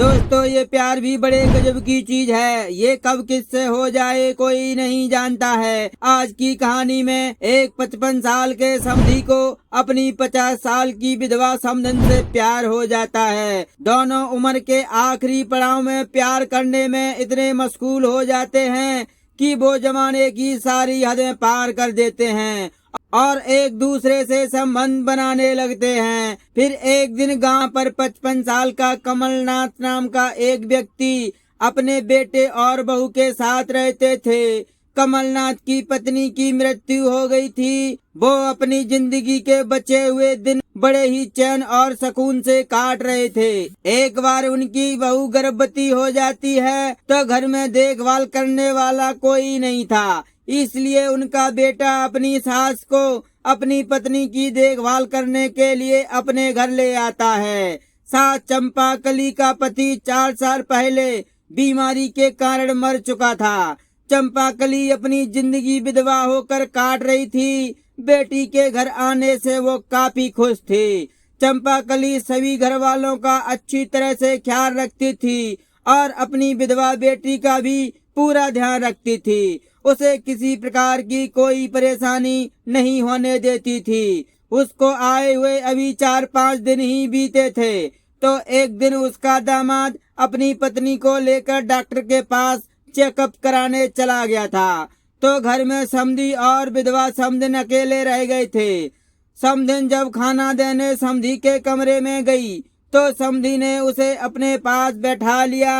दोस्तों ये प्यार भी बड़े गजब की चीज है। ये कब किससे हो जाए कोई नहीं जानता है। आज की कहानी में एक 55 साल के समधी को अपनी 50 साल की विधवा समधन से प्यार हो जाता है। दोनों उम्र के आखिरी पड़ाव में प्यार करने में इतने मशगूल हो जाते हैं कि वो जमाने की सारी हदें पार कर देते हैं और एक दूसरे से संबंध बनाने लगते हैं। फिर एक दिन गांव पर 55 साल का कमलनाथ नाम का एक व्यक्ति अपने बेटे और बहू के साथ रहते थे। कमलनाथ की पत्नी की मृत्यु हो गई थी। वो अपनी जिंदगी के बचे हुए दिन बड़े ही चैन और सुकून से काट रहे थे। एक बार उनकी बहू गर्भवती हो जाती है तो घर में देखभाल करने वाला कोई नहीं था, इसलिए उनका बेटा अपनी सास को अपनी पत्नी की देखभाल करने के लिए अपने घर ले आता है। सास चंपाकली का पति 4 साल पहले बीमारी के कारण मर चुका था। चंपाकली अपनी जिंदगी विधवा होकर काट रही थी। बेटी के घर आने से वो काफी खुश थी। चंपाकली सभी घर वालों का अच्छी तरह से ख्याल रखती थी और अपनी विधवा बेटी का भी पूरा ध्यान रखती थी। उसे किसी प्रकार की कोई परेशानी नहीं होने देती थी। उसको आए हुए अभी 4-5 दिन ही बीते थे तो एक दिन उसका दामाद अपनी पत्नी को लेकर डॉक्टर के पास चेकअप कराने चला गया था। तो घर में समधी और विधवा समधन अकेले रह गए थे। समधन जब खाना देने समधी के कमरे में गई तो समधी ने उसे अपने पास बैठा लिया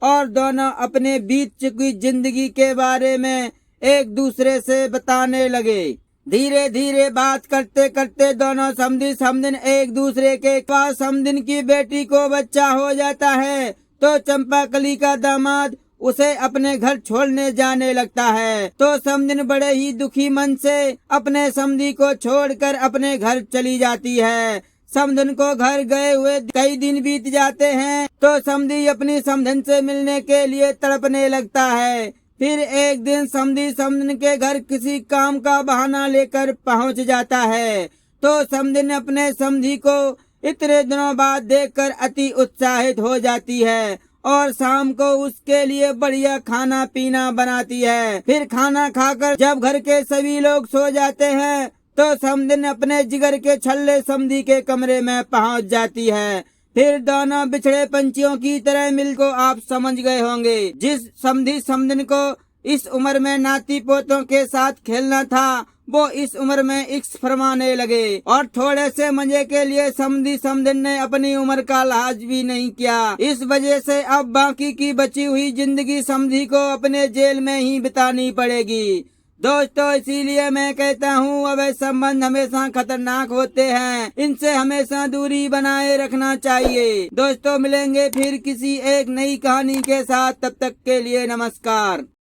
और दोनों अपने बीत चुकी जिंदगी के बारे में एक दूसरे से बताने लगे। धीरे धीरे बात करते करते दोनों समधी समधन एक दूसरे के पास समधन की बेटी को बच्चा हो जाता है तो चंपाकली का दामाद उसे अपने घर छोड़ने जाने लगता है। तो समधन बड़े ही दुखी मन से अपने समधी को छोड़कर अपने घर चली जाती है। समधन को घर गए हुए कई दिन बीत जाते हैं तो समधी अपनी समधन से मिलने के लिए तड़पने लगता है। फिर एक दिन समधी समधन के घर किसी काम का बहाना लेकर पहुंच जाता है तो समधन अपने समधी को इतने दिनों बाद देखकर अति उत्साहित हो जाती है और शाम को उसके लिए बढ़िया खाना पीना बनाती है। फिर खाना खाकर जब घर के सभी लोग सो जाते हैं तो समधन अपने जिगर के छल्ले समधी के कमरे में पहुंच जाती है। फिर दोनों बिछड़े पंछियों की तरह मिल को आप समझ गए होंगे। जिस समधी समधन को इस उम्र में नाती पोतों के साथ खेलना था वो इस उम्र में इक्स फरमाने लगे और थोड़े से मजे के लिए समधी समधन ने अपनी उम्र का लिहाज भी नहीं किया। इस वजह से अब बाकी की बची हुई जिंदगी समधी को अपने जेल में ही बितानी पड़ेगी। दोस्तों इसीलिए मैं कहता हूँ अवैध संबंध हमेशा खतरनाक होते हैं, इनसे हमेशा दूरी बनाए रखना चाहिए। दोस्तों मिलेंगे फिर किसी एक नई कहानी के साथ, तब तक के लिए नमस्कार।